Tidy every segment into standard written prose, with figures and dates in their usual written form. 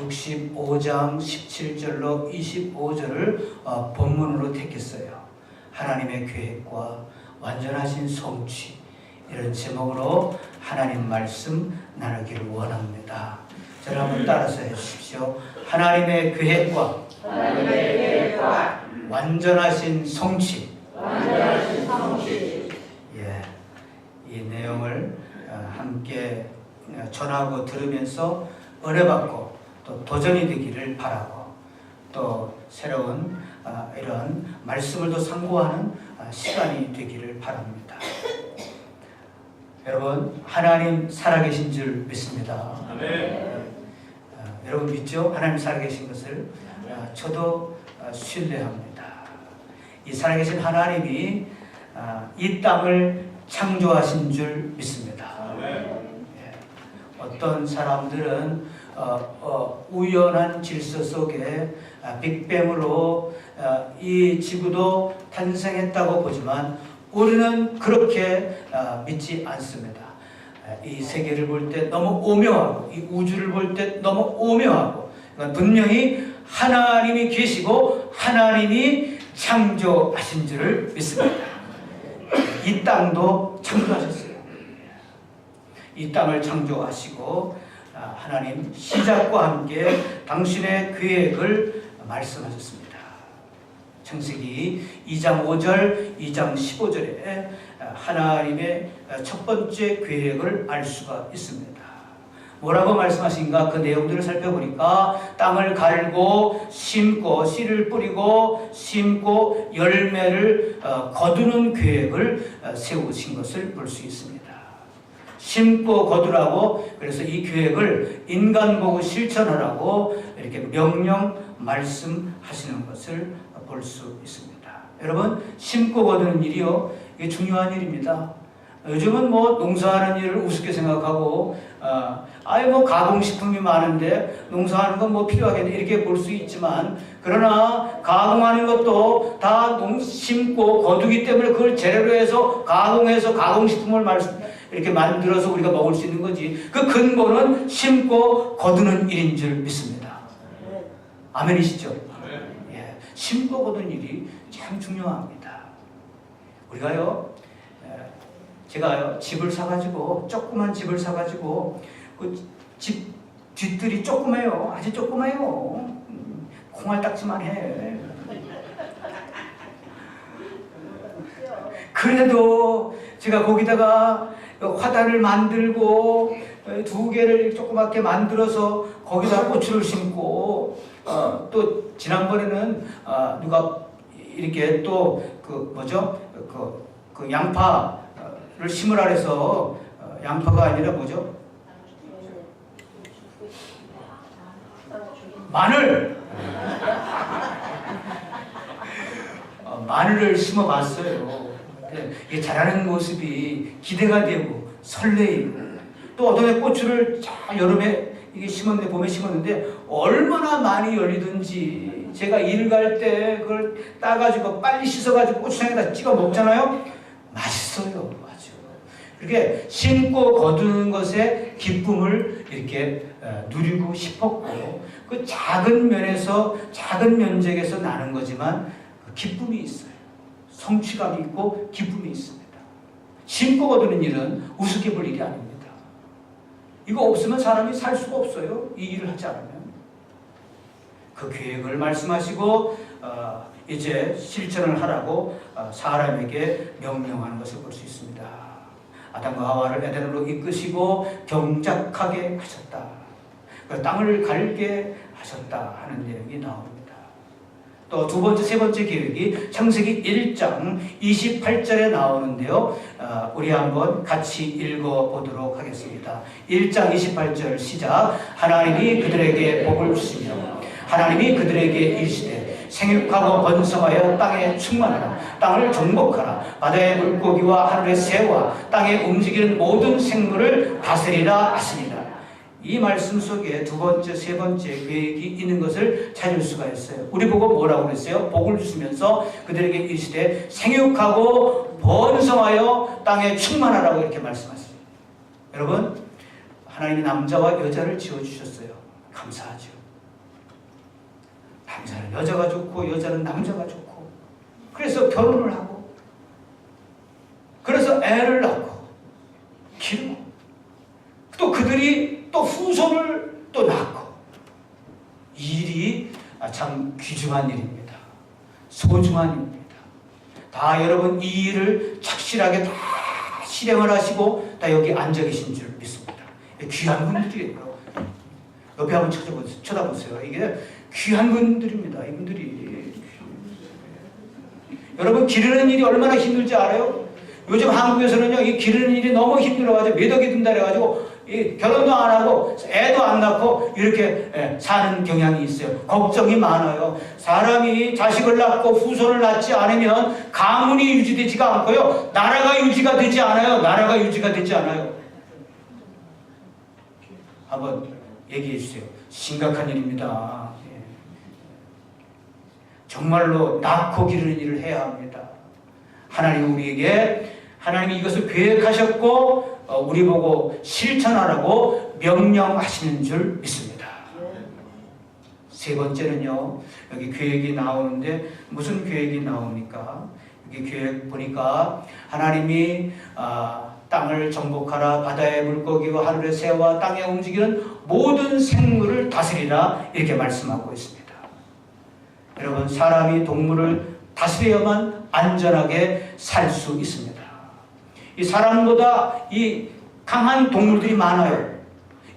65장 17절로 25절을 본문으로 택했어요. 하나님의 계획과 완전하신 성취, 이런 제목으로 하나님 말씀 나누기를 원합니다. 저를 한번 따라서 해주십시오. 하나님의 계획과 완전하신 성취. 예, 이 내용을 함께 전하고 들으면서 은혜받고 또 도전이 되기를 바라고, 또 새로운 이런 말씀을 더 상고하는 시간이 되기를 바랍니다. 여러분, 하나님 살아계신 줄 믿습니다. 여러분 믿죠? 하나님 살아계신 것을 저도 신뢰합니다. 이 살아계신 하나님이 이 땅을 창조하신 줄 믿습니다. 어떤 사람들은 우연한 질서 속에 빅뱅으로 이 지구도 탄생했다고 보지만 우리는 그렇게 믿지 않습니다. 이 세계를 볼 때 너무 오묘하고 이 우주를 볼 때 너무 오묘하고, 분명히 하나님이 계시고 하나님이 창조하신 줄을 믿습니다. 이 땅도 창조하셨어요. 이 땅을 창조하시고 하나님 시작과 함께 당신의 계획을 말씀하셨습니다. 창세기 2장 5절, 2장 15절에 하나님의 첫 번째 계획을 알 수가 있습니다. 뭐라고 말씀하신가? 그 내용들을 살펴보니까 땅을 갈고 심고 씨를 뿌리고 심고 열매를 거두는 계획을 세우신 것을 볼 수 있습니다. 심고 거두라고, 그래서 이 계획을 인간 보고 실천하라고 이렇게 명령 말씀하시는 것을 볼 수 있습니다. 여러분, 심고 거두는 일이요, 이게 중요한 일입니다. 요즘은 뭐 농사하는 일을 우습게 생각하고 뭐 가공식품이 많은데 농사하는 건 뭐 필요하겠네 이렇게 볼 수 있지만, 그러나 가공하는 것도 다 심고 거두기 때문에 그걸 재료로 해서 가공해서 가공식품을 이렇게 만들어서 우리가 먹을 수 있는 거지. 그 근본은 심고 거두는 일인 줄 믿습니다. 아멘이시죠? 예, 심고 거두는 일이 참 중요합니다. 우리가요, 제가요 집을 사가지고, 조그만 집을 사가지고 그 집 뒷뜰이 조그매요. 아주 조그매요. 콩알딱지만 해. 그래도 제가 거기다가 화단을 만들고 2개를 조그맣게 만들어서 거기다 고추를 심고, 또 지난번에는 누가 이렇게 또 그 뭐죠? 그 양파를 심으라 해서, 양파가 아니라 뭐죠? 마늘! 마늘을 심어봤어요. 이게 자라는 모습이 기대가 되고 설레이고, 또 어떤 애 고추를 여름에 이게 심었는데, 봄에 심었는데 얼마나 많이 열리든지, 제가 일 갈 때 그걸 따가지고 빨리 씻어가지고 고추장에다 찍어 먹잖아요. 맛있어요. 아주. 그렇게 심고 거두는 것에 기쁨을 이렇게 누리고 싶었고, 그 작은 면에서, 작은 면적에서 나는 거지만 그 기쁨이 있어요. 성취감이 있고 기쁨이 있습니다. 심고 거두는 일은 우습게 볼 일이 아닙니다. 이거 없으면 사람이 살 수가 없어요. 이 일을 하지 않으면. 그 계획을 말씀하시고 이제 실천을 하라고 사람에게 명령하는 것을 볼 수 있습니다. 아담과 하와를 에덴으로 이끄시고 경작하게 하셨다. 그 땅을 갈게 하셨다 하는 내용이 나옵니다. 또 두 번째, 세 번째 계획이 창세기 1장 28절에 나오는데요. 우리 한번 같이 읽어보도록 하겠습니다. 1장 28절 시작. 하나님이 그들에게 복을 주시며 하나님이 그들에게 이르시되 생육하고 번성하여 땅에 충만하라. 땅을 정복하라. 바다의 물고기와 하늘의 새와 땅에 움직이는 모든 생물을 다스리라 하시니라. 이 말씀 속에 두 번째, 세 번째 계획이 있는 것을 찾을 수가 있어요. 우리 보고 뭐라고 그랬어요? 복을 주시면서 그들에게 이르시되 생육하고 번성하여 땅에 충만하라고 이렇게 말씀하셨어요. 여러분, 하나님이 남자와 여자를 지어주셨어요. 감사하죠. 남자는 여자가 좋고 여자는 남자가 좋고 그래서 결혼을 하고 그래서 애를 낳고 키우고 또 그들이 또 후손을 또 낳고 이 일이 참 귀중한 일입니다. 소중한 일입니다. 다 여러분 이 일을 착실하게 다 실행을 하시고 다 여기 앉아 계신 줄 믿습니다. 귀한 분들이에요. 옆에 한번 쳐다보세요. 이게 귀한 분들입니다. 이분들이. 여러분 기르는 일이 얼마나 힘들지 알아요? 요즘 한국에서는요, 이 기르는 일이 너무 힘들어가지고 매덕이 든다 그래가지고 결혼도 안 하고 애도 안 낳고 이렇게 사는 경향이 있어요. 걱정이 많아요. 사람이 자식을 낳고 후손을 낳지 않으면 가문이 유지되지가 않고요. 나라가 유지가 되지 않아요. 나라가 유지가 되지 않아요. 한번 얘기해 주세요. 심각한 일입니다. 정말로 낳고 기르는 일을 해야 합니다. 하나님 우리에게 하나님이 이것을 계획하셨고 우리 보고 실천하라고 명령하시는 줄 믿습니다. 세 번째는요. 여기 계획이 나오는데 무슨 계획이 나옵니까? 여기 계획 보니까 하나님이 땅을 정복하라 바다의 물고기와 하늘의 새와 땅에 움직이는 모든 생물을 다스리라 이렇게 말씀하고 있습니다. 여러분 사람이 동물을 다스려야만 안전하게 살 수 있습니다. 이 사람보다 이 강한 동물들이 많아요.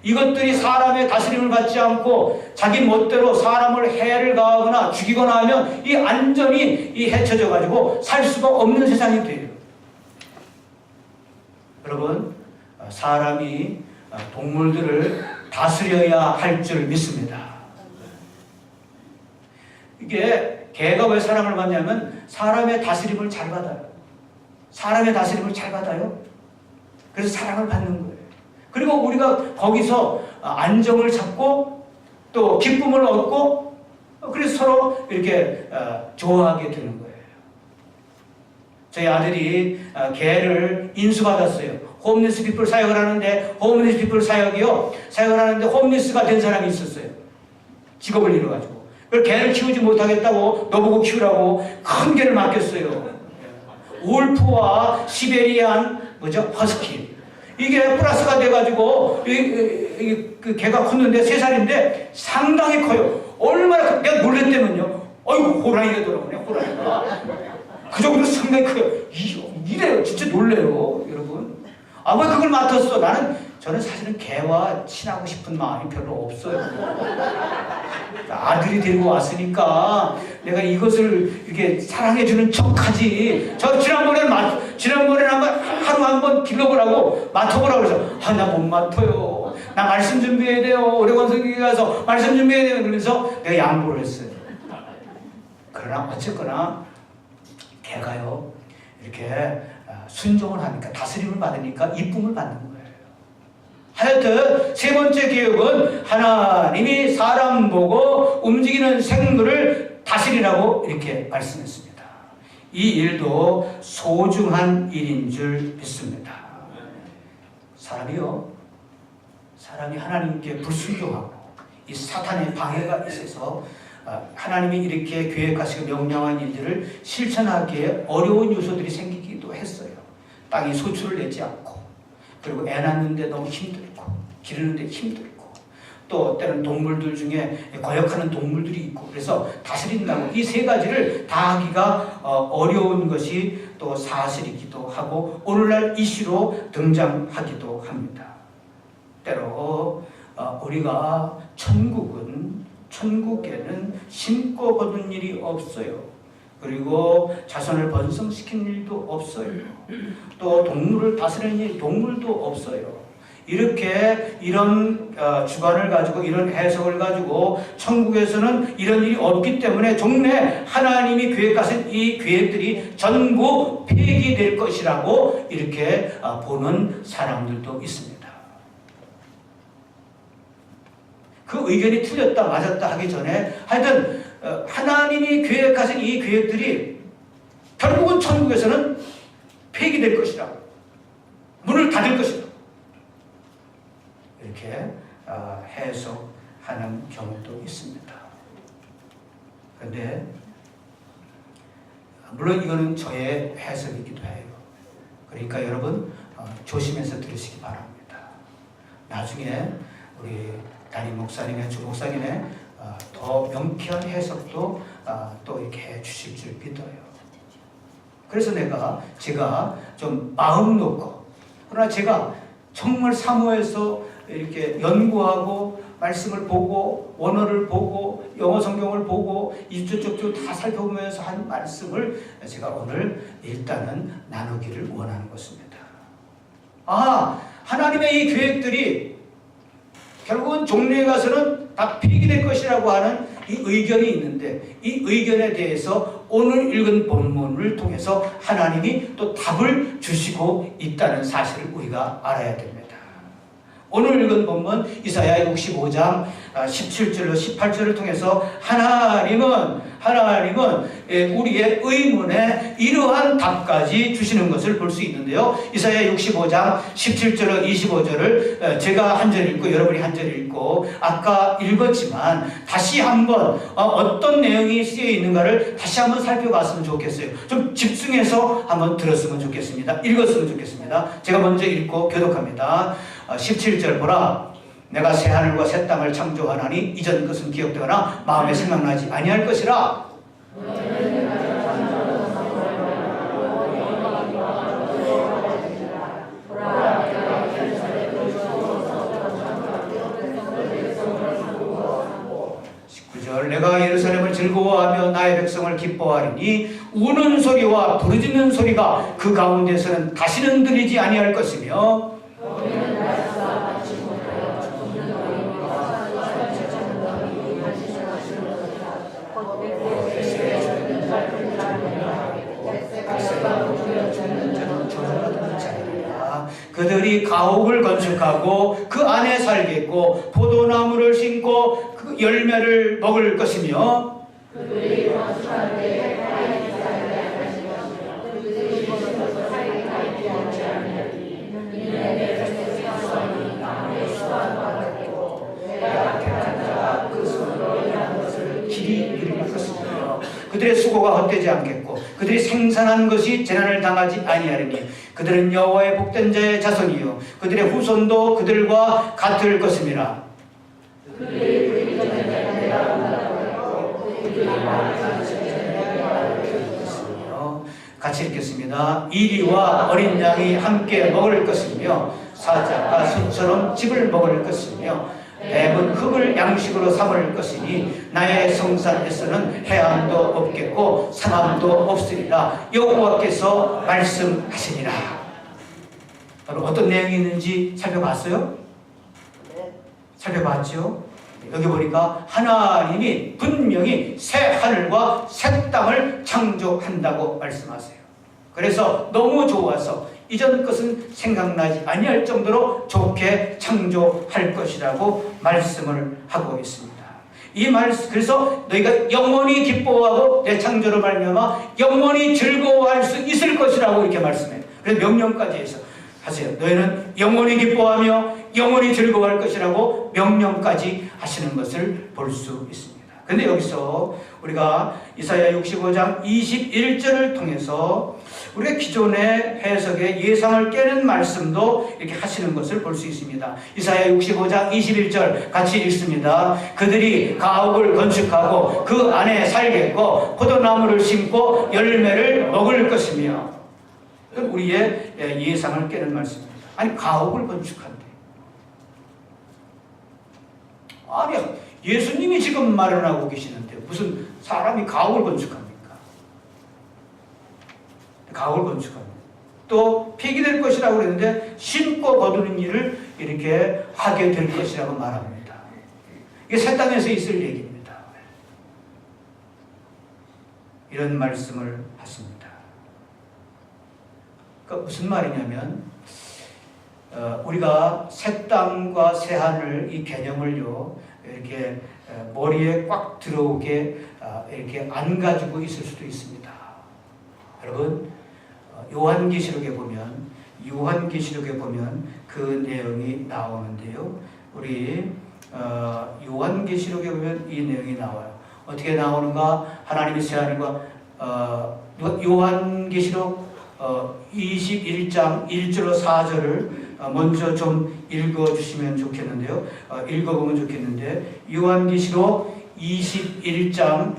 이것들이 사람의 다스림을 받지 않고 자기 멋대로 사람을 해를 가하거나 죽이거나 하면 이 안전이 해쳐져 가지고 살 수가 없는 세상이 돼요. 여러분 사람이 동물들을 다스려야 할 줄 믿습니다. 이게 개가 왜 사랑을 받냐면 사람의 다스림을 잘 받아요. 사람의 다스림을 잘 받아요. 그래서 사랑을 받는 거예요. 그리고 우리가 거기서 안정을 찾고 또 기쁨을 얻고 그래서 서로 이렇게 좋아하게 되는 거예요. 저희 아들이 개를 인수받았어요. 홈리스 피플 사역을 하는데 홈리스 피플 사역을 하는데 홈리스가 된 사람이 있었어요. 직업을 잃어가지고. 그걸 개를 키우지 못하겠다고 너보고 키우라고 큰 개를 맡겼어요. 울프와 시베리안 허스키. 이게 플러스가 돼가지고 그 개가 컸는데 3살인데 상당히 커요. 얼마나 내가 놀랬다면요. 어이구 호랑이가 돌아오네 호랑이가. 그 정도로 상당히 커요. 이래요. 진짜 놀래요 여러분. 왜 그걸 맡았어? 저는 사실은 개와 친하고 싶은 마음이 별로 없어요. 아들이 데리고 왔으니까 내가 이것을 이렇게 사랑해주는 척하지. 저 지난번에는 하루 한 번 길러보라고 맡아보라고 해서 나 못 맡아요. 나 말씀 준비해야 돼요. 오레곤 성경에 가서 말씀 준비해야 돼요. 그러면서 내가 양보를 했어요. 그러나 어쨌거나 개가요 이렇게 순종을 하니까 다스림을 받으니까 이쁨을 받는 거예요. 하여튼 세 번째 계획은 하나님이 사람 보고 움직이는 생물을 다스리라고 이렇게 말씀했습니다. 이 일도 소중한 일인 줄 믿습니다. 사람이 하나님께 불순종하고 이 사탄의 방해가 있어서 하나님이 이렇게 계획하시고 명령한 일들을 실천하기에 어려운 요소들이 생기기도 했어요. 땅이 소출을 내지 않고 그리고 애 낳는데 너무 힘들고 기르는데 힘들고 또 때는 동물들 중에 거역하는 동물들이 있고 그래서 다스린다고 이 세 가지를 다 하기가 어려운 것이 또 사실이기도 하고 오늘날 이슈로 등장하기도 합니다. 때로 우리가 천국에는 심고 거둔 일이 없어요. 그리고 자손을 번성시킨 일도 없어요. 또 동물을 다스리는 일, 동물도 없어요. 이렇게 이런 주관을 가지고 이런 해석을 가지고 천국에서는 이런 일이 없기 때문에 종래 하나님이 계획하신 이 계획들이 전부 폐기될 것이라고 이렇게 보는 사람들도 있습니다. 그 의견이 틀렸다 맞았다 하기 전에 하여튼 하나님이 계획하신 이 계획들이 결국은 천국에서는 폐기될 것이다. 문을 닫을 것이다. 이렇게 해석하는 경우도 있습니다. 그런데 물론 이거는 저의 해석이기도 해요. 그러니까 여러분 조심해서 들으시기 바랍니다. 나중에 우리 담임 목사님의 주 목사님의 더 명쾌한 해석도 또 이렇게 해 주실 줄 믿어요. 그래서 제가 좀 마음 놓고, 그러나 제가 정말 사모해서 이렇게 연구하고 말씀을 보고 원어를 보고 영어 성경을 보고 이쪽저쪽 다 살펴보면서 한 말씀을 제가 오늘 일단은 나누기를 원하는 것입니다. 하나님의 이 계획들이 결국은 종려에 가서는 다 폐기될 것이라고 하는 이 의견이 있는데, 이 의견에 대해서 오늘 읽은 본문을 통해서 하나님이 또 답을 주시고 있다는 사실을 우리가 알아야 됩니다. 오늘 읽은 본문 이사야 65장 17절로 18절을 통해서 하나님은 우리의 의문에 이러한 답까지 주시는 것을 볼 수 있는데요. 이사야 65장 17절로 25절을 제가 한 절 읽고 여러분이 한 절 읽고 아까 읽었지만 다시 한번 어떤 내용이 쓰여 있는가를 다시 한번 살펴봤으면 좋겠어요. 좀 집중해서 한번 들었으면 좋겠습니다. 읽었으면 좋겠습니다. 제가 먼저 읽고 교독합니다. 17절 보라, 내가 새 하늘과 새 땅을 창조하나니 이전 것은 기억되거나 마음에 생각나지 아니할 것이라. 내가 예루살렘을 즐거워하며 나의 백성을 기뻐하리니 우는 소리와 부르짖는 소리가 그 가운데서는 다시는 들리지 아니할 것이며 그들이 가옥을 건축하고 그 안에 살겠고 포도나무를 심고 그 열매를 먹을 것이며 그들이 건축할 때에 가인이 살게 하시며 그들이 거기서 살게 하지 아니하리니 이는 내 백성이 땅에 수확 받았고 내가 택한 자가 그 손으로 일한 것을 길이 이룰 것이며 그들의 수고가 헛되지 않겠고 그들이 생산한 것이 재난을 당하지 아니하리니 그들은 여호와의 복된 자의 자손이요 그들의 후손도 그들과 같을 것임이라. 같이 읽겠습니다. 이리와 어린 양이 함께 먹을 것이며 사자가 소처럼 즙을 먹을 것이며 뱀은 흙을 양식으로 삼을 것이니 나의 성산에서는 해함도 없겠고 상함도 없으리라. 여호와께서 말씀하시니라. 여러분 어떤 내용이 있는지 살펴봤어요? 살펴봤죠? 여기 보니까 하나님이 분명히 새 하늘과 새 땅을 창조한다고 말씀하세요. 그래서 너무 좋아서 이전 것은 생각나지 아니할 정도로 좋게 창조할 것이라고 말씀을 하고 있습니다. 이 말씀, 그래서 너희가 영원히 기뻐하고 내 창조로 말미암아 영원히 즐거워할 수 있을 것이라고 이렇게 말씀해요. 그래서 명령까지 해서 하세요. 너희는 영원히 기뻐하며 영원히 즐거워할 것이라고 명령까지 하시는 것을 볼 수 있습니다. 그런데 여기서 우리가 이사야 65장 21절을 통해서 우리가 기존의 해석의 예상을 깨는 말씀도 이렇게 하시는 것을 볼 수 있습니다. 이사야 65장 21절 같이 읽습니다. 그들이 가옥을 건축하고 그 안에 살겠고 포도나무를 심고 열매를 먹을 것이며, 그건 우리의 예상을 깨는 말씀입니다. 아니 가옥을 건축한대. 아니 예수님이 지금 마련하고 계시는데 무슨 사람이 가옥을 건축합니까? 가옥을 건축합니다. 또 폐기될 것이라고 그랬는데 심고 거두는 일을 이렇게 하게 될 것이라고 말합니다. 이게 새 땅에서 있을 얘기입니다. 이런 말씀을 하십니다. 그러니까 무슨 말이냐면 우리가 새 땅과 새 하늘 이 개념을요 이렇게 머리에 꽉 들어오게 이렇게 안 가지고 있을 수도 있습니다. 여러분 요한계시록에 보면 그 내용이 나오는데요. 우리 요한계시록에 보면 이 내용이 나와요. 어떻게 나오는가? 하나님의 새하늘과 요한계시록 21장 1절로 4절을 먼저 좀 읽어주시면 좋겠는데요. 읽어보면 좋겠는데, 요한계시록 21장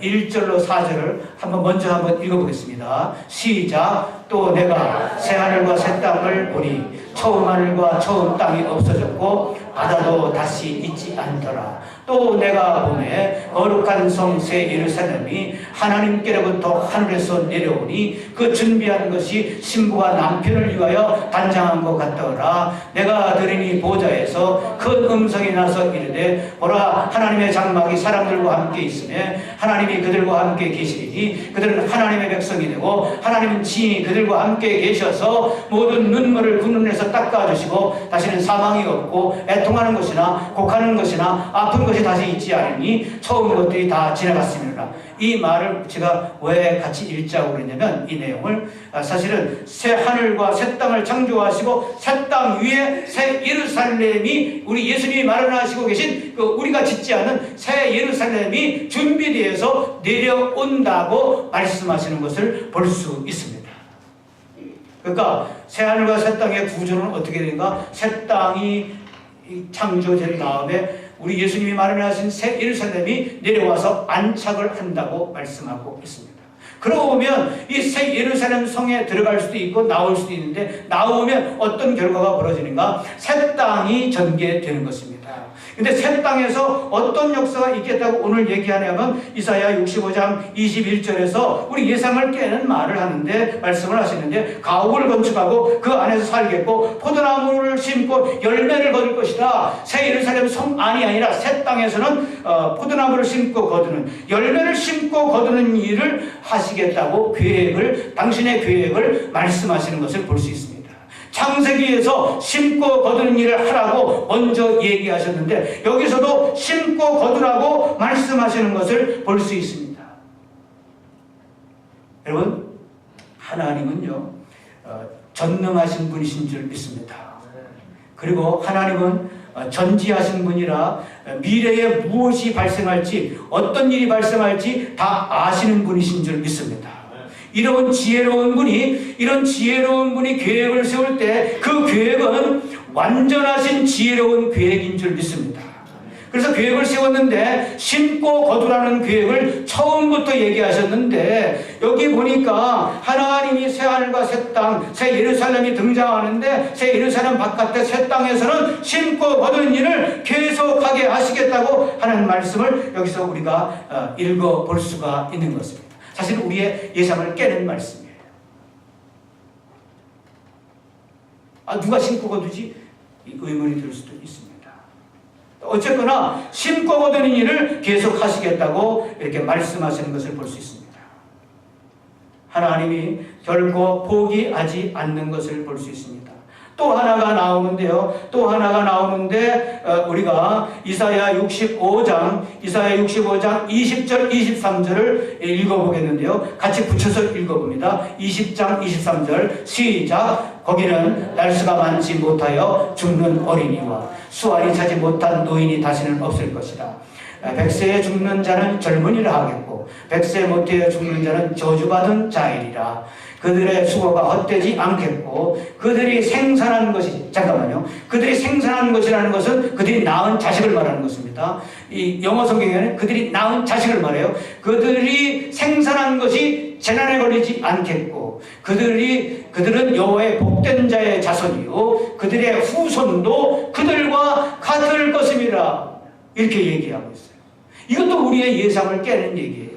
1절로 4절을 한번 읽어보겠습니다. 시작. 또 내가 새하늘과 새 땅을 보니 처음 하늘과 처음 땅이 없어졌고 바다도 다시 있지 않더라. 또 내가 보매 거룩한 성 새 예루살렘이 하나님께로부터 하늘에서 내려오니 그 준비한 것이 신부가 남편을 위하여 단장한 것 같더라. 내가 들으니 보좌에서 큰 음성이 나서 이르되 보라, 하나님의 장막이 사람들과 함께 있으며 하나님이 그들과 함께 계시리니 그들은 하나님의 백성이 되고 하나님은 친히 그들과 함께 계셔서 모든 눈물을 그 눈에서 닦아주시고 다시는 사망이 없고 애통하는 것이나 곡하는 것이나 아픈 것이 다시 있지 않으니 처음 것들이 다 지나갔습니다. 이 말을 제가 왜 같이 읽자고 그랬냐면, 이 내용을 사실은 새 하늘과 새 땅을 창조하시고 새 땅 위에 새 예루살렘이, 우리 예수님이 마련하시고 계신 그 우리가 짓지 않은 새 예루살렘이 준비되어서 내려온다고 말씀하시는 것을 볼 수 있습니다. 그러니까 새 하늘과 새 땅의 구조는 어떻게 되는가? 새 땅이 창조된 다음에 우리 예수님이 마련하신 새 예루살렘이 내려와서 안착을 한다고 말씀하고 있습니다. 그러면 이 새 예루살렘 성에 들어갈 수도 있고 나올 수도 있는데, 나오면 어떤 결과가 벌어지는가? 새 땅이 전개되는 것입니다. 근데 새 땅에서 어떤 역사가 있겠다고 오늘 얘기하냐면, 이사야 65장 21절에서 우리 예상을 깨는 말을 하는데, 말씀을 하시는데, 가옥을 건축하고 그 안에서 살겠고 포도나무를 심고 열매를 거둘 것이다. 새 예루살렘 성 안이 아니라 새 땅에서는 포도나무를 심고 거두는, 열매를 심고 거두는 일을 하시겠다고 당신의 계획을 말씀하시는 것을 볼 수 있습니다. 창세기에서 심고 거두는 일을 하라고 먼저 얘기하셨는데, 여기서도 심고 거두라고 말씀하시는 것을 볼 수 있습니다. 여러분, 하나님은요 전능하신 분이신 줄 믿습니다. 그리고 하나님은 전지하신 분이라 미래에 무엇이 발생할지, 어떤 일이 발생할지 다 아시는 분이신 줄 믿습니다. 이런 지혜로운 분이 계획을 세울 때 그 계획은 완전하신 지혜로운 계획인 줄 믿습니다. 그래서 계획을 세웠는데 심고 거두라는 계획을 처음부터 얘기하셨는데, 여기 보니까 하나님이 새 하늘과 새 땅, 새 예루살렘이 등장하는데, 새 예루살렘 바깥의 새 땅에서는 심고 거두는 일을 계속하게 하시겠다고 하는 말씀을 여기서 우리가 읽어볼 수가 있는 것입니다. 사실 우리의 예상을 깨는 말씀이에요. 누가 심고 거두지? 의문이 들 수도 있습니다. 어쨌거나 심고 거두는 일을 계속 하시겠다고 이렇게 말씀하시는 것을 볼 수 있습니다. 하나님이 결코 포기하지 않는 것을 볼 수 있습니다. 또 하나가 나오는데 우리가 이사야 65장 20절 23절을 읽어보겠는데요. 같이 붙여서 읽어봅니다. 20장 23절 시작. 거기는 날수가 많지 못하여 죽는 어린이와 수알이 차지 못한 노인이 다시는 없을 것이다. 100세에 죽는 자는 젊은이라 하겠고 100세 못되어 죽는 자는 저주받은 자이리라. 그들의 수고가 헛되지 않겠고 그들이 생산한 것이, 그들이 생산한 것이라는 것은 그들이 낳은 자식을 말하는 것입니다. 이 영어 성경에는 그들이 낳은 자식을 말해요. 그들이 생산한 것이 재난에 걸리지 않겠고 그들은 여호와의 복된 자의 자손이요 그들의 후손도 그들과 같을 것입니다. 이렇게 얘기하고 있어요. 이것도 우리의 예상을 깨는 얘기예요.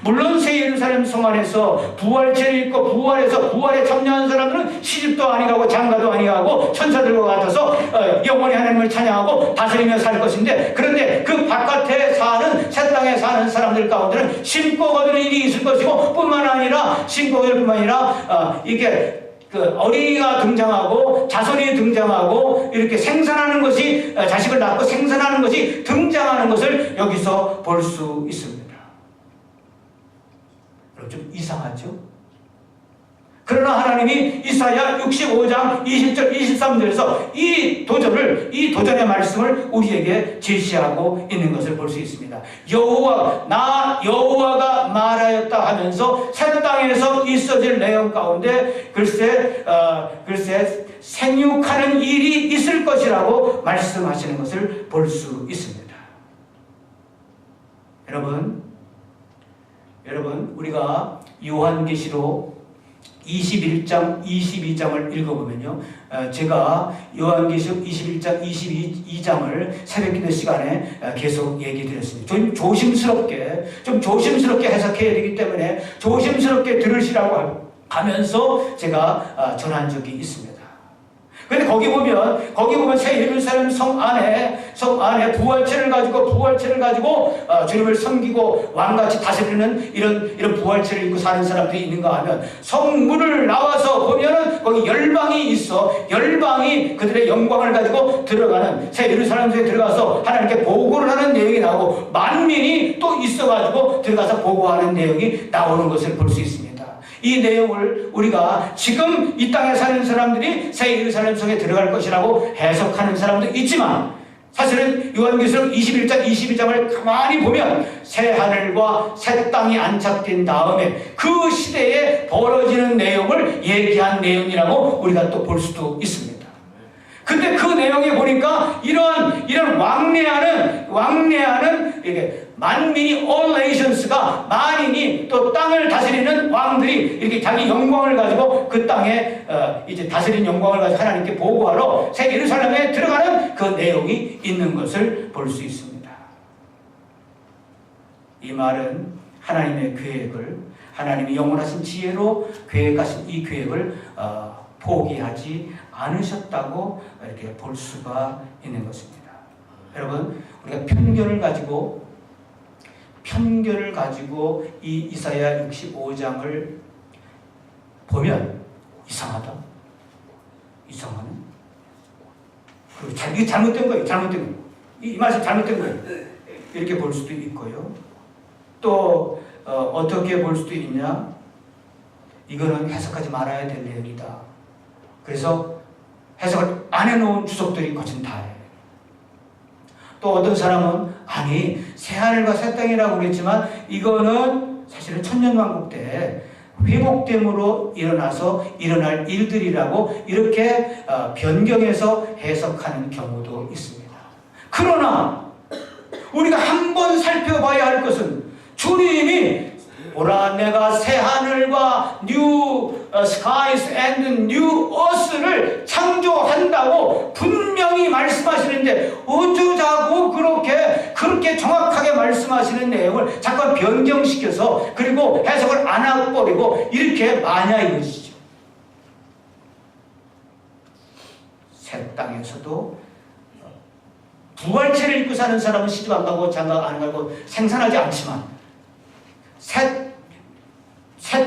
물론 새 예루살렘 성 안에서 부활체를 입고 부활에 참여한 사람들은 시집도 아니가고 장가도 아니가고 천사들과 같아서 영원히 하나님을 찬양하고 다스리며 살 것인데, 그런데 그 바깥에 사는, 새 땅에 사는 사람들 가운데는 심고 거두는 일이 있을 것이고 뿐만 아니라 이게 어린이가 등장하고 자손이 등장하고 이렇게 생산하는 것이, 자식을 낳고 생산하는 것이 등장하는 것을 여기서 볼 수 있습니다. 좀 이상하죠? 그러나 하나님이 이사야 65장 20절 23절에서 이 도전의 말씀을 우리에게 제시하고 있는 것을 볼 수 있습니다. 나 여호와가 말하였다 하면서 새 땅에서 있어질 내용 가운데 글쎄 생육하는 일이 있을 것이라고 말씀하시는 것을 볼 수 있습니다. 여러분 우리가 요한계시록 21장, 22장을 읽어보면요. 제가 요한계시록 21장, 22장을 새벽기도 시간에 계속 얘기 드렸습니다. 좀 조심스럽게 해석해야 되기 때문에 조심스럽게 들으시라고 하면서 제가 전한 적이 있습니다. 근데 거기 보면 새 예루살렘 성 안에 부활체를 가지고 주님을 섬기고 왕같이 다스리는 이런 부활체를 입고 사는 사람들이 있는가 하면 성문을 나와서 보면은 거기 열방이 있어. 열방이 그들의 영광을 가지고 들어가는 새 예루살렘에 들어가서 하나님께 보고를 하는 내용이 나오고 만민이 또 있어가지고 들어가서 보고하는 내용이 나오는 것을 볼 수 있습니다. 이 내용을 우리가 지금 이 땅에 사는 사람들이 새 예루살렘 성에 들어갈 것이라고 해석하는 사람도 있지만 사실은 요한계시록 21장, 22장을 가만히 보면 새 하늘과 새 땅이 안착된 다음에 그 시대에 벌어지는 내용을 얘기한 내용이라고 우리가 또 볼 수도 있습니다. 근데 그 내용에 보니까 이런 왕래하는 이게 만민이 all nations가 만인이 또 땅을 다스리는 왕들이 이렇게 자기 영광을 가지고 그 땅에 이제 다스린 영광을 가지고 하나님께 보고하러 새 예루살렘에 들어가는 그 내용이 있는 것을 볼 수 있습니다. 이 말은 하나님의 계획을 하나님이 영원하신 지혜로 계획하신 이 계획을 포기하지 않으셨다고 이렇게 볼 수가 있는 것입니다. 여러분, 우리가 편견을 가지고 이 이사야 65장을 보면 이상하네. 이게 잘못된 거예요. 이 말씀 잘못된 거예요. 이렇게 볼 수도 있고요. 또 어떻게 볼 수도 있냐? 이거는 해석하지 말아야 될 내용이다. 그래서 해석을 안 해놓은 주석들이 거진 다예요. 또 어떤 사람은 아니 새하늘과 새 땅이라고 그랬지만 이거는 사실은 천년왕국 때 회복됨으로 일어날 일들이라고 이렇게 변경해서 해석하는 경우도 있습니다. 그러나 우리가 한번 살펴봐야 할 것은 주님이 보라 내가 새 하늘과 new skies and new earth를 창조한다고 분명히 말씀하시는데 어쩌자고 그렇게 정확하게 말씀하시는 내용을 잠깐 변경시켜서 그리고 해석을 안 하고 버리고 이렇게 마냐 이것이죠. 새 땅에서도 부활체를 입고 사는 사람은 시집 안 가고 장가 안 가고 생산하지 않지만 새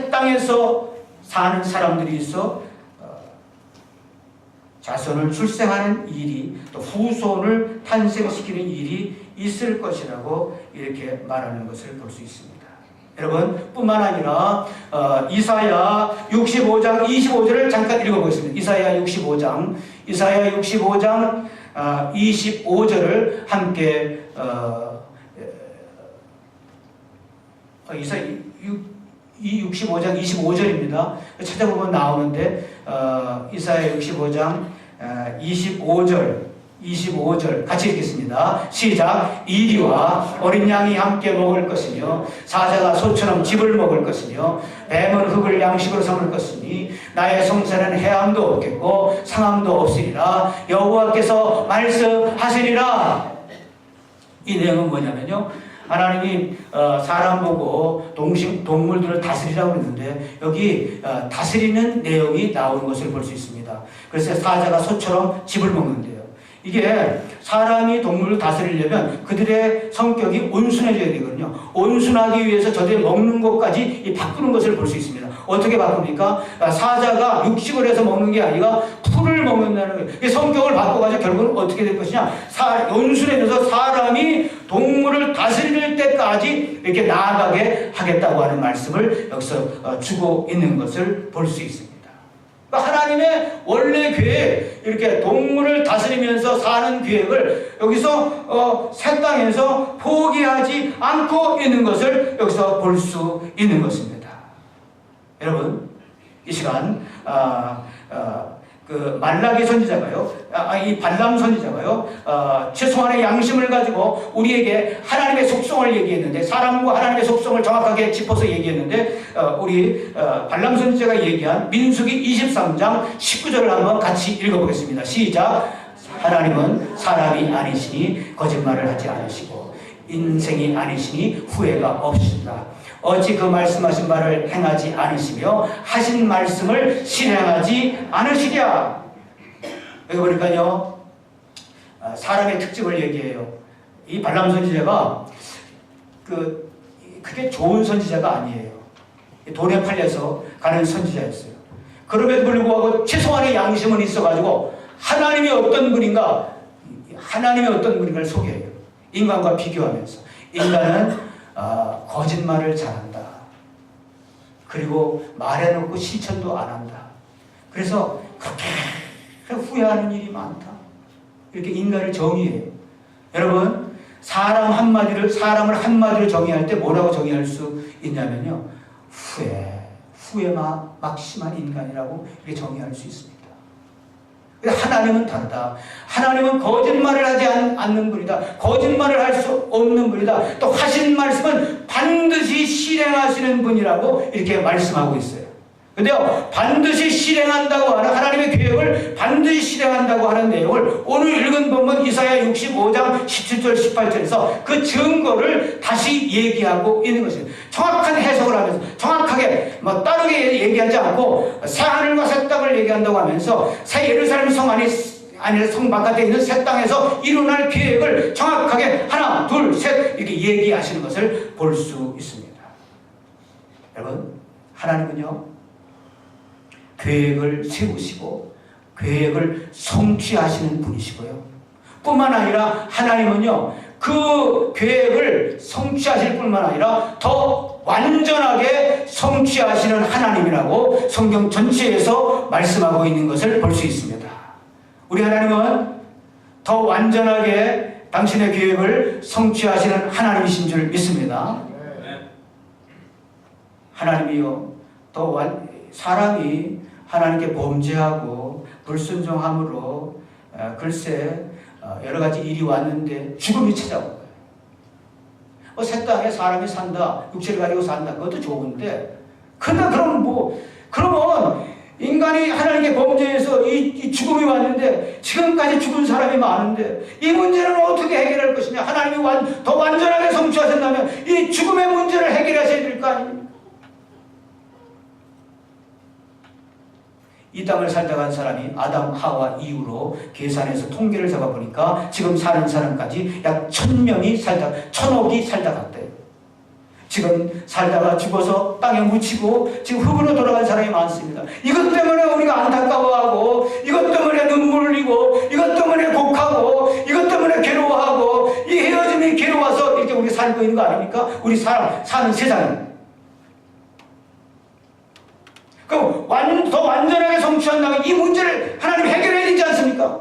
땅에서 사는 사람들이 있어 자손을 출생하는 일이 또 후손을 탄생시키는 일이 있을 것이라고 이렇게 말하는 것을 볼 수 있습니다. 여러분 뿐만 아니라 이사야 65장 25절을 잠깐 읽어보겠습니다. 이사야 65장 25절을 함께 이 65장 25절입니다. 찾아보면 나오는데 이사야 65장 25절 같이 읽겠습니다. 시작. 이리와 어린 양이 함께 먹을 것이며 사자가 소처럼 즙을 먹을 것이며 뱀은 흙을 양식으로 삼을 것이니 나의 성산은 해함도 없겠고 상함도 없으리라 여호와께서 말씀하시리라. 이 내용은 뭐냐면요, 하나님이 사람 보고 동물들을 다스리라고 했는데 여기 다스리는 내용이 나오는 것을 볼 수 있습니다. 그래서 사자가 소처럼 즙을 먹는데요. 이게 사람이 동물을 다스리려면 그들의 성격이 온순해져야 되거든요. 온순하기 위해서 저들이 먹는 것까지 바꾸는 것을 볼 수 있습니다. 어떻게 바꿉니까? 사자가 육식을 해서 먹는 게 아니라 풀을 먹는다는 거예요. 성격을 바꿔가지고 결국은 어떻게 될 것이냐? 온순해져서 사람이 동물을 다스릴 때까지 이렇게 나아가게 하겠다고 하는 말씀을 여기서 주고 있는 것을 볼 수 있습니다. 하나님의 원래 계획, 이렇게 동물을 다스리면서 사는 계획을 여기서 새 땅에서 포기하지 않고 있는 것을 여기서 볼 수 있는 것입니다. 여러분, 이 시간 그 말라기 선지자가요, 이 발람 선지자가요, 최소한의 양심을 가지고 우리에게 하나님의 속성을 얘기했는데, 사람과 하나님의 속성을 정확하게 짚어서 얘기했는데, 우리 발람 선지자가 얘기한 민수기 23장 19절을 한번 같이 읽어보겠습니다. 시작. 하나님은 사람이 아니시니 거짓말을 하지 않으시고 인생이 아니시니 후회가 없으시다. 어찌 그 말씀하신 바를 행하지 않으시며 하신 말씀을 실행하지 않으시랴. 여기 보니까요, 사람의 특징을 얘기해요. 이 발람 선지자가 그게 좋은 선지자가 아니에요. 돈에 팔려서 가는 선지자였어요. 그럼에도 불구하고 최소한의 양심은 있어가지고 하나님이 어떤 분인가를 소개해요. 인간과 비교하면서. 인간은 거짓말을 잘한다. 그리고 말해놓고 실천도 안 한다. 그래서 그렇게 후회하는 일이 많다. 이렇게 인간을 정의해요. 여러분, 사람을 한마디로 정의할 때 뭐라고 정의할 수 있냐면요, 후회만 막심한 인간이라고 이렇게 정의할 수 있습니다. 하나님은 다르다. 하나님은 거짓말을 하지 않는 분이다. 거짓말을 할 수 없는 분이다. 또 하신 말씀은 반드시 실행하시는 분이라고 이렇게 말씀하고 있어요. 근데요, 반드시 실행한다고 하는, 하나님의 계획을 반드시 실행한다고 하는 내용을 오늘 읽은 본문 이사야 65장 17절 18절에서 그 증거를 다시 얘기하고 있는 것입니다. 정확한 해석을 하면서 정확하게 다르게 얘기하지 않고 새하늘과 새 땅을 얘기한다고 하면서 새 예루살렘 성 안에 성 바깥에 있는 새 땅에서 일어날 계획을 정확하게 하나 둘 셋 이렇게 얘기하시는 것을 볼 수 있습니다. 여러분, 하나님은요, 계획을 세우시고 계획을 성취하시는 분이시고요, 뿐만 아니라 하나님은요, 그 계획을 성취하실 뿐만 아니라 더 완전하게 성취하시는 하나님이라고 성경 전체에서 말씀하고 있는 것을 볼 수 있습니다. 우리 하나님은 더 완전하게 당신의 계획을 성취하시는 하나님이신 줄 믿습니다. 하나님이요, 사람이 하나님께 범죄하고 불순종함으로 글쎄 여러 가지 일이 왔는데 죽음이 찾아온 거예요. 새 땅에 사람이 산다, 육체를 가지고 산다, 그것도 좋은데, 그러면 인간이 하나님께 범죄해서 이 죽음이 왔는데 지금까지 죽은 사람이 많은데 이 문제는 어떻게 해결할 것이냐? 하나님이 더 완전하게 성취하신다면 이 죽음의 문제를 해결하셔야 될 거 아닙니까? 이 땅을 살다 간 사람이 아담, 하와 이후로 계산해서 통계를 잡아보니까 지금 사는 사람까지 약 1000명이 1000억이 살다 갔대요. 지금 살다가 죽어서 땅에 묻히고 지금 흙으로 돌아간 사람이 많습니다. 이것 때문에 우리가 안타까워하고, 이것 때문에 눈물 흘리고, 이것 때문에 곡하고, 이것 때문에 괴로워하고, 이 헤어짐이 괴로워서 이렇게 우리 살고 있는 거 아닙니까? 우리 사는 세상에. 그럼 더 완전하게 성취한다면 이 문제를 하나님 해결해야 되지 않습니까?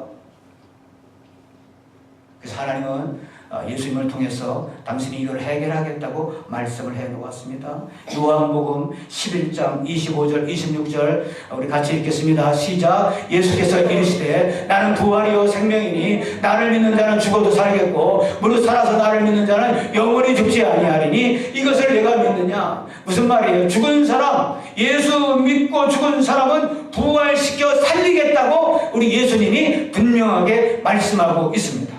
그래서 하나님은 예수님을 통해서 당신이 이걸 해결하겠다고 말씀을 해놓았습니다. 요한복음 11장 25절 26절 우리 같이 읽겠습니다. 시작. 예수께서 이르시되 나는 부활이요 생명이니 나를 믿는 자는 죽어도 살겠고 무릇 살아서 나를 믿는 자는 영원히 죽지 아니하리니 이것을 내가 믿느냐? 무슨 말이에요? 죽은 사람, 예수 믿고 죽은 사람은 부활시켜 살리겠다고 우리 예수님이 분명하게 말씀하고 있습니다.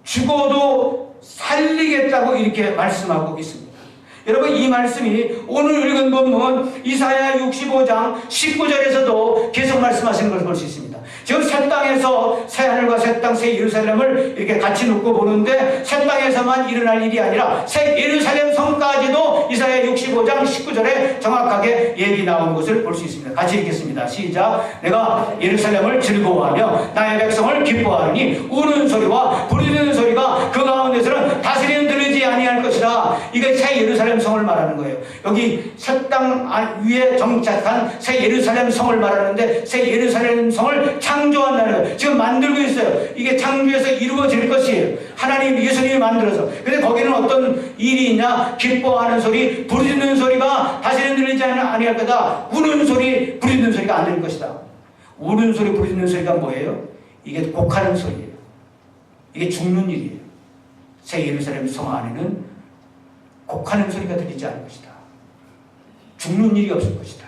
죽어도 살리겠다고 이렇게 말씀하고 있습니다. 여러분, 이 말씀이 오늘 읽은 본문 이사야 65장 19절에서도 계속 말씀하시는 것을 볼 수 있습니다. 지금 새 땅에서 새 하늘과 새 땅, 새 예루살렘을 이렇게 같이 놓고 보는데 새 땅에서만 일어날 일이 아니라 새 예루살렘 성까지도 이사야 65장 19절에 정확하게 얘기 나오는 것을 볼 수 있습니다. 같이 읽겠습니다. 시작. 내가 예루살렘을 즐거워하며 나의 백성을 기뻐하니 우는 소리와 부르짖는 소리가 그 가운데서는 다스리는 들리지 아니할 것이라. 이게 새 예루살렘 성을 말하는 거예요. 여기 새 땅 위에 정착한 새 예루살렘 성을 말하는데, 새 예루살렘 성을 창조한다는 거예요. 지금 만들고 있어요. 이게 창조해서 이루어질 것이에요. 하나님, 예수님이 만들어서. 근데 거기는 어떤 일이 있냐? 기뻐하는 소리, 부르짖는 소리가 다시는 들리지 아니할 거다. 우는 소리, 부르짖는 소리가 안 들릴 것이다. 우는 소리, 부르짖는 소리가 뭐예요? 이게 곡하는 소리예요. 이게 죽는 일이에요. 새 예루살렘 성 안에는 곡하는 소리가 들리지 않을 것이다. 죽는 일이 없을 것이다.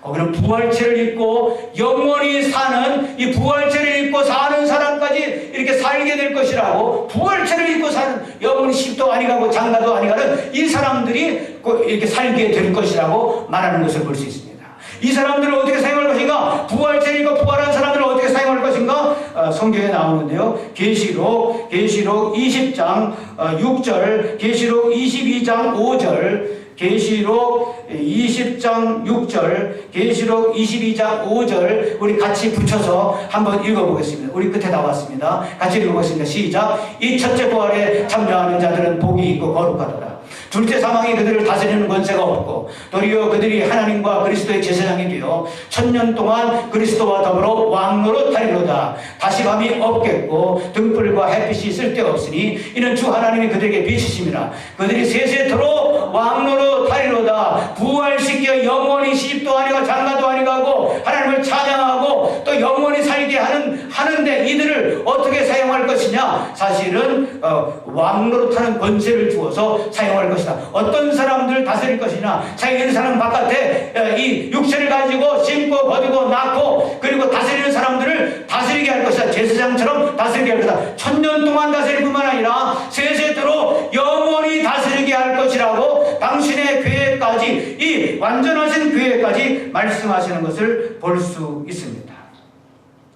거기는 부활체를 입고 영원히 사는, 이 부활체를 입고 사는 사람까지 이렇게 살게 될 것이라고. 부활체를 입고 사는, 영원히 십도 아니가고 장가도 아니가는 이 사람들이 이렇게 살게 될 것이라고 말하는 것을 볼 수 있습니다. 이 사람들을 어떻게 사용할 것인가? 부활체를 입고 부활한 사람들을 어떻게 사용할 것인가? 성경에 나오는데요. 계시록 20장 6절, 계시록 22장 5절, 계시록 20장 6절, 계시록 22장 5절 우리 같이 붙여서 한번 읽어보겠습니다. 우리 끝에 나왔습니다. 같이 읽어보겠습니다. 시작. 이 첫째 부활에 참여하는 자들은 복이 있고 거룩하도다. 둘째 사망이 그들을 다스리는 권세가 없고 도리어 그들이 하나님과 그리스도의 제사장이 되어 1000년 동안 그리스도와 더불어 왕노로 타리로다. 다시 밤이 없겠고 등불과 햇빛이 쓸데없으니 이는 주 하나님이 그들에게 빛이심이라. 그들이 세세토록 왕노로 타리로다. 부활시켜 영원히 시집도 아니고 장가도 아니가고 하나님을 찬양하고 또 영원히 살게 하는데 이들을 어떻게 사용할 것이냐? 사실은 왕노로 타는 권세를 주어서 사용할 것이다. 어떤 사람들을 다스릴 것이냐? 새 예루살렘 바깥에 이 육체를 가지고 심고 거두고 낳고 그리고 다스리는 사람들을 다스리게 할 것이다. 제사장처럼 다스리게 할 것이다. 1000년 동안 다스릴 뿐만 아니라 세세토록 영원히 다스리게 할 것이라고 당신의 계획까지, 이 완전하신 계획까지 말씀하시는 것을 볼 수 있습니다.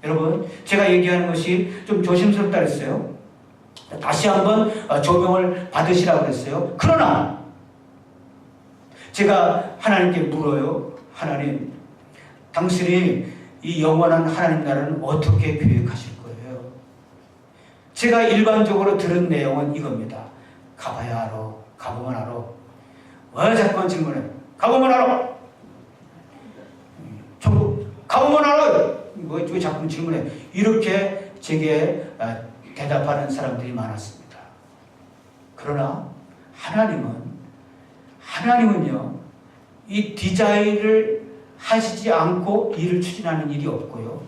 여러분, 제가 얘기하는 것이 좀 조심스럽다 그랬어요. 다시 한번 조명을 받으시라고 그랬어요. 그러나 제가 하나님께 물어요. 하나님, 당신이 이 영원한 하나님 나라는 어떻게 계획하실 거예요? 제가 일반적으로 들은 내용은 이겁니다. 가봐야 알아. 가보면 알아. 왜 자꾸만 질문해? 가보면 알아. 전부 가보면 알아. 왜 자꾸 질문해? 이렇게 제게 대답하는 사람들이 많았습니다. 그러나 하나님은요, 이 디자인을 하시지 않고 일을 추진하는 일이 없고요.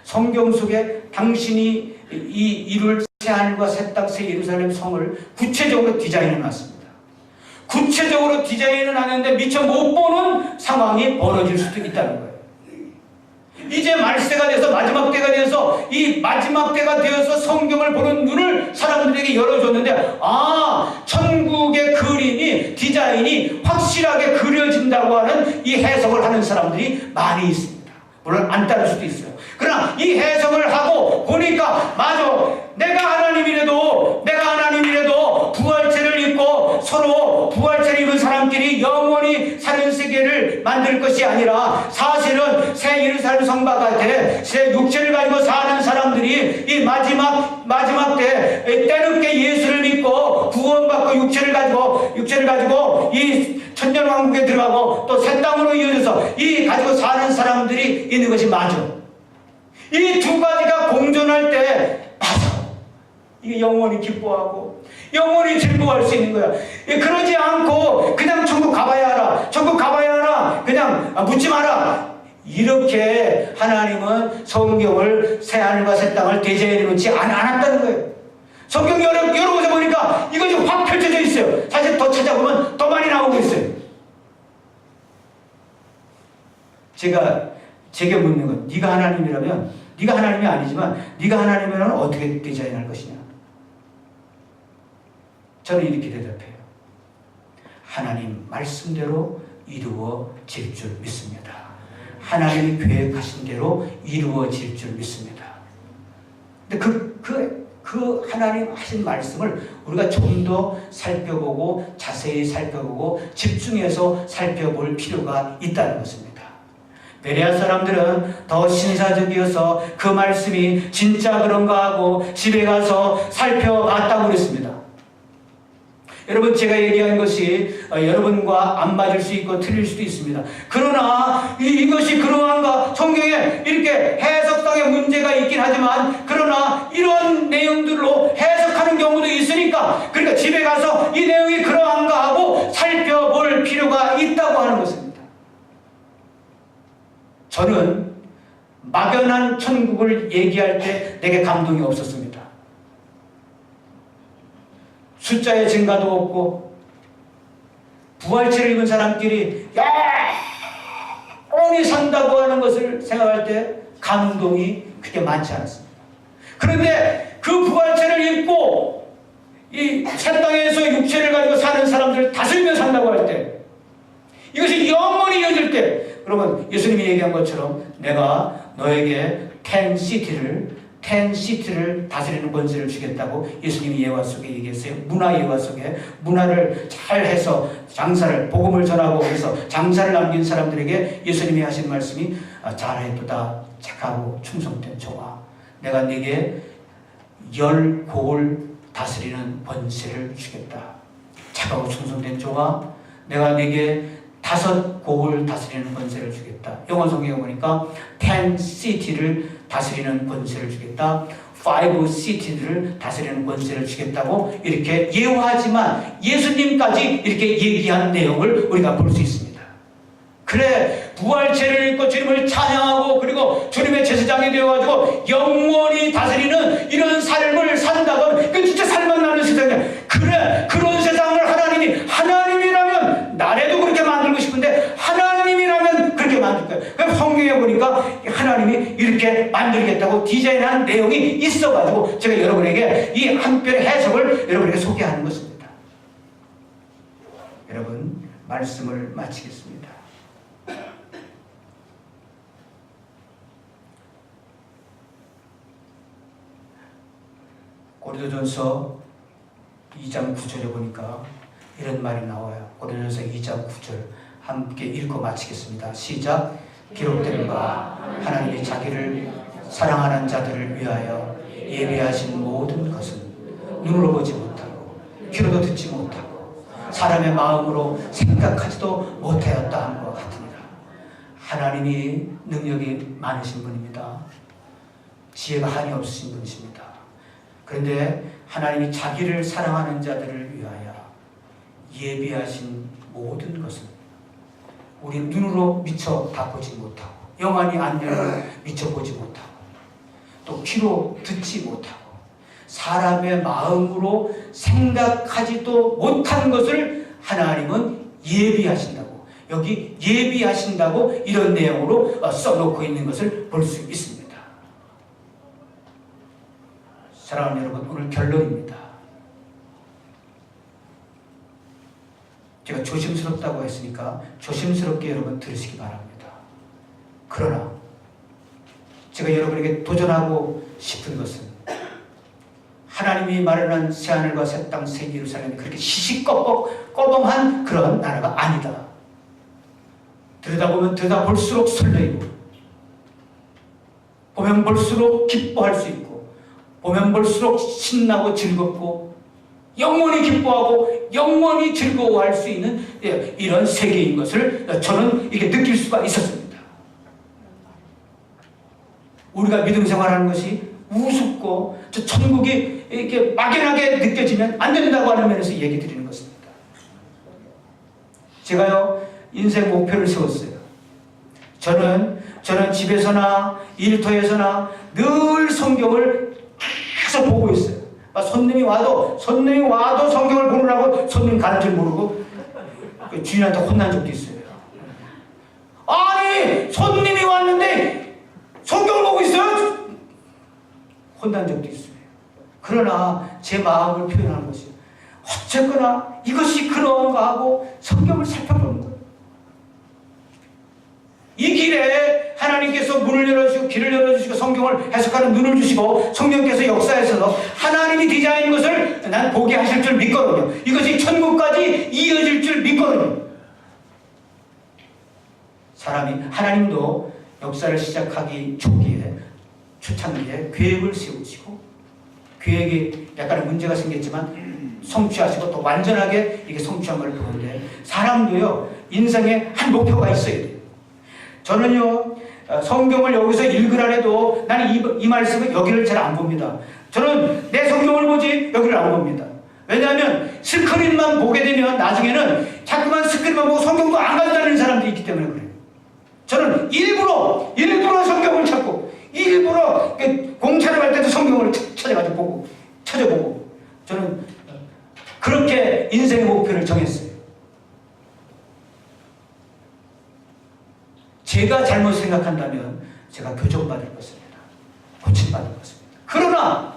성경 속에 당신이 이 이룰 새하늘과 새 땅, 새 예루살렘 성을 구체적으로 디자인해 놨습니다. 구체적으로 디자인은 하는데 미처 못 보는 상황이 벌어질 수도 있다는 거예요. 이제 말세가 돼서 마지막 때가 돼서 이 마지막 때가 되어서 성경을 보는 눈을 사람들에게 열어줬는데, 천국의 그림이, 디자인이 확실하게 그려진다고 하는 이 해석을 하는 사람들이 많이 있습니다. 물론 안 따를 수도 있어요. 그러나 이 해석을 하고 보니까 맞아, 내가 하나님이라도 부활체를 입고 서로 부활체를 입은 사람끼리 영원히 사는 세계를 만들 것이 아니라, 사실은 새 예루살렘 성과 같아 새 육체를 가지고 사는 사람들이 이 마지막 때 때늦게 예수를 믿고 구원받고 육체를 가지고 이 천년왕국에 들어가고 또 새 땅으로 이어져서 이 가지고 사는 사람들이 있는 것이 맞아. 이 두 가지가 공존할 때 맞아. 이게 영원히 기뻐하고 영원히 즐거워할 수 있는 거야. 그러지 않고 그냥 천국 가봐야 알아. 그냥 묻지 마라. 이렇게 하나님은 성경을 새하늘과 새 땅을 디자인해 놓지 않았다는 거예요. 성경 여러 곳에 보니까 이것이 확 펼쳐져 있어요. 사실 더 찾아보면 더 많이 나오고 있어요. 제게 묻는 건, 네가 하나님이라면, 네가 하나님이 아니지만 네가 하나님이라면 어떻게 디자인할 것이냐? 저는 이렇게 대답해요. 하나님 말씀대로 이루어질 줄 믿습니다. 하나님이 계획하신 대로 이루어질 줄 믿습니다. 근데 그 그 하나님 하신 말씀을 우리가 좀 더 살펴보고 자세히 살펴보고 집중해서 살펴볼 필요가 있다는 것입니다. 베레아 사람들은 더 신사적이어서 그 말씀이 진짜 그런가 하고 집에 가서 살펴봤다고 그랬습니다. 여러분, 제가 얘기한 것이 여러분과 안 맞을 수 있고 틀릴 수도 있습니다. 그러나 이것이 그러한가? 성경에 이렇게 해석상의 문제가 있긴 하지만 그러나 이런 내용들로 해석하는 경우도 있으니까, 그러니까 집에 가서 이 내용이 그러한가 하고 살펴볼 필요가 있다고 하는 것입니다. 저는 막연한 천국을 얘기할 때 내게 감동이 없었습니다. 숫자의 증가도 없고 부활체를 입은 사람끼리 영원히 산다고 하는 것을 생각할 때 감동이 그렇게 많지 않았습니다. 그런데 그 부활체를 입고 이 새 땅에서 육체를 가지고 사는 사람들 다스리며 산다고 할 때, 이것이 영원히 이어질 때, 여러분, 예수님이 얘기한 것처럼 내가 너에게 10시티를 다스리는 권세를 주겠다고 예수님이 예화 속에 얘기했어요. 문화 예화 속에 문화를 잘 해서 장사를, 복음을 전하고 해서 장사를 남긴 사람들에게 예수님이 하신 말씀이 잘했도다 착하고 충성된 종아, 내가 네게 10고을 다스리는 권세를 주겠다. 착하고 충성된 종아, 내가 네게 5고을 다스리는 권세를 주겠다. 영어 성경에 보니까 10시티를 다스리는 권세를 주겠다. 5시티를 다스리는 권세를 주겠다고 이렇게 예화하지만 예수님까지 이렇게 얘기한 내용을 우리가 볼 수 있습니다. 그래, 부활체를 입고 주님을 찬양하고 그리고 주님의 제사장이 되어가지고 영원히 다스리는 이런 삶을 산다면 그 진짜 살만나는 세상이야. 그래, 그런 세상을 하나님이라면 나라도 그렇게 만들고 싶은데 하나님이라면 그렇게 만들 거예요. 그럼 성경에 보니까 하나님이 이렇게 만들겠다고 디자인한 내용이 있어가지고 제가 여러분에게 이 한편의 해석을 여러분에게 소개하는 것입니다. 여러분, 말씀을 마치겠습니다. 고린도전서 2장 9절에 보니까 이런 말이 나와요. 고린도전서 2장 9절 함께 읽고 마치겠습니다. 시작. 기록된 바 하나님이 자기를 사랑하는 자들을 위하여 예비하신 모든 것은 눈으로 보지 못하고 귀로도 듣지 못하고 사람의 마음으로 생각하지도 못하였다 한 것 같으니라. 하나님이 능력이 많으신 분입니다. 지혜가 한이 없으신 분이십니다. 그런데 하나님이 자기를 사랑하는 자들을 위하여 예비하신 모든 것은 우리 눈으로 미처 다 보지 못하고 영안이 안면으로 미처 보지 못하고 또 귀로 듣지 못하고 사람의 마음으로 생각하지도 못한 것을 하나님은 예비하신다고, 여기 예비하신다고 이런 내용으로 써놓고 있는 것을 볼 수 있습니다. 사랑하는 여러분, 오늘 결론입니다. 제가 조심스럽다고 했으니까 조심스럽게 여러분 들으시기 바랍니다. 그러나 제가 여러분에게 도전하고 싶은 것은 하나님이 마련한 새하늘과 새 땅 새 예루살렘이 그렇게 시시꺼벙한 그런 나라가 아니다. 들여다보면 들여다볼수록 설레이고 보면 볼수록 기뻐할 수 있고 보면 볼수록 신나고 즐겁고 영원히 기뻐하고 영원히 즐거워할 수 있는 이런 세계인 것을 저는 이렇게 느낄 수가 있었습니다. 우리가 믿음 생활하는 것이 우습고 저 천국이 이렇게 막연하게 느껴지면 안 된다고 하는 면에서 얘기 드리는 것입니다. 제가요 인생 목표를 세웠어요. 저는 집에서나 일터에서나 늘 성경을 계속 보고 있어요. 손님이 와도 성경을 보느라고 손님 가는 줄 모르고 주인한테 혼난 적도 있어요. 아니, 손님이 왔는데 성경을 보고 있어요? 혼난 적도 있어요. 그러나 제 마음을 표현하는 것이에요. 어쨌거나 이것이 그런가 하고 성경을 살펴보는 거예요. 이 길에 하나님 하나님께서 문을 열어주시고 길을 열어주시고 성경을 해석하는 눈을 주시고 성령께서 역사에서 하나님이 디자인한 것을 난 보게 하실 줄 믿거든요. 이것이 천국까지 이어질 줄 믿거든요. 하나님도 역사를 시작하기 초기에 초창기에 계획을 세우시고 계획이 약간의 문제가 생겼지만 성취하시고 또 완전하게 이게 성취한 걸 보는데 사람도요 인생에 한 목표가 있어야 돼요. 저는요 성경을 여기서 읽으라 해도 나는 이 말씀은 여기를 잘 안 봅니다. 저는 내 성경을 보지 여기를 안 봅니다. 왜냐하면 스크린만 보게 되면 나중에는 자꾸만 스크린만 보고 성경도 안 간다는 사람들이 있기 때문에 그래요. 저는 일부러 성경을 찾고 일부러 공차를 할 때도 성경을 찾아보고 저는 그렇게 인생의 목표를 정했어요. 제가 잘못 생각한다면 제가 교정받을 것입니다. 고침받을 것입니다. 그러나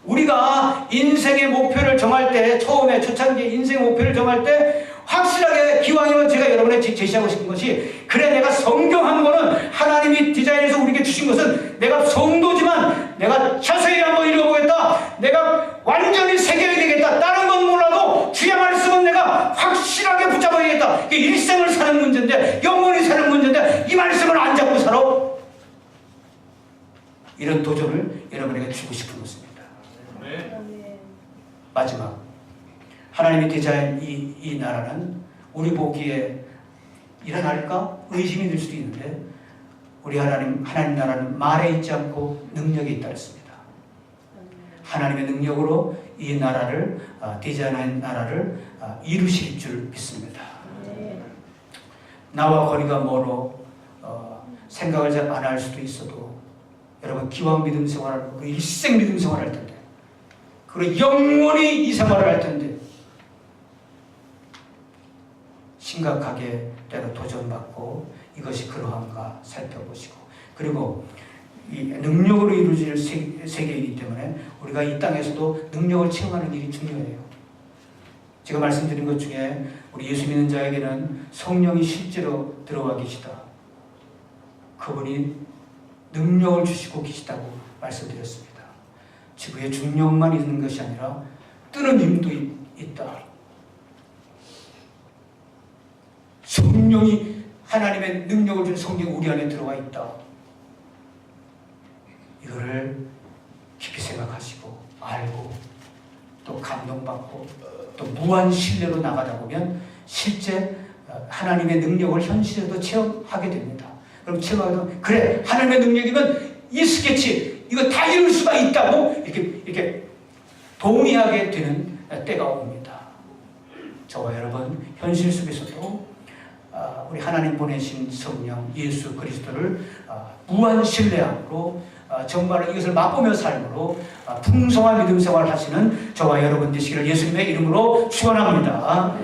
우리가 인생의 목표를 정할 때 처음에 초창기 인생의 목표를 정할 때 확실하게 기왕이면 제가 여러분에게 제시하고 싶은 것이 그래 내가 성경 한 권은 하나님이 디자인해서 우리에게 주신 것은 내가 성도지만 내가 자세히 한번 읽어보겠다. 내가 완전히 새겨야 되겠다. 다른 건 몰라도 주의 말씀은 내가 확실하게 붙잡아야겠다. 이게 일생을 사는 문제인데 영원히 사는 문제인데 이 말씀을 안 잡고 살아? 이런 도전을 여러분에게 주고 싶은 것입니다. 마지막 하나님의 디자인 이 나라는 우리 보기에 일어날까 의심이 들 수도 있는데 우리 하나님 나라는 말에 있지 않고 능력에 있다 했습니다. 하나님의 능력으로 이 나라를 디자인한 나라를 이루실 줄 믿습니다. 나와 거리가 멀어 생각을 잘 안 할 수도 있어도 여러분 기왕 믿음 생활을 일생 믿음 생활을 할 텐데 그리고 영원히 이 생활을 할 텐데 심각하게 때로 도전받고 이것이 그러한가 살펴보시고 그리고 이 능력으로 이루어질 세계이기 때문에 우리가 이 땅에서도 능력을 체험하는 일이 중요해요. 제가 말씀드린 것 중에 우리 예수 믿는 자에게는 성령이 실제로 들어와 계시다. 그분이 능력을 주시고 계시다고 말씀드렸습니다. 지구의 중력만 있는 것이 아니라 뜨는 힘도 있다. 성령이 하나님의 능력을 준 성령이 우리 안에 들어와 있다. 이거를 깊이 생각하시고 알고 또 감동받고 또 무한 신뢰로 나가다 보면 실제 하나님의 능력을 현실에도 체험하게 됩니다. 그럼 체험하면 그래 하나님의 능력이면 이 스케치 이거 다 이룰 수가 있다고 이렇게 동의하게 되는 때가 옵니다. 저와 여러분 현실 속에서도 우리 하나님 보내신 성령 예수 그리스도를 무한 신뢰함으로 정말 이것을 맛보며 삶으로 풍성한 믿음 생활을 하시는 저와 여러분 되시기를 예수님의 이름으로 축원합니다.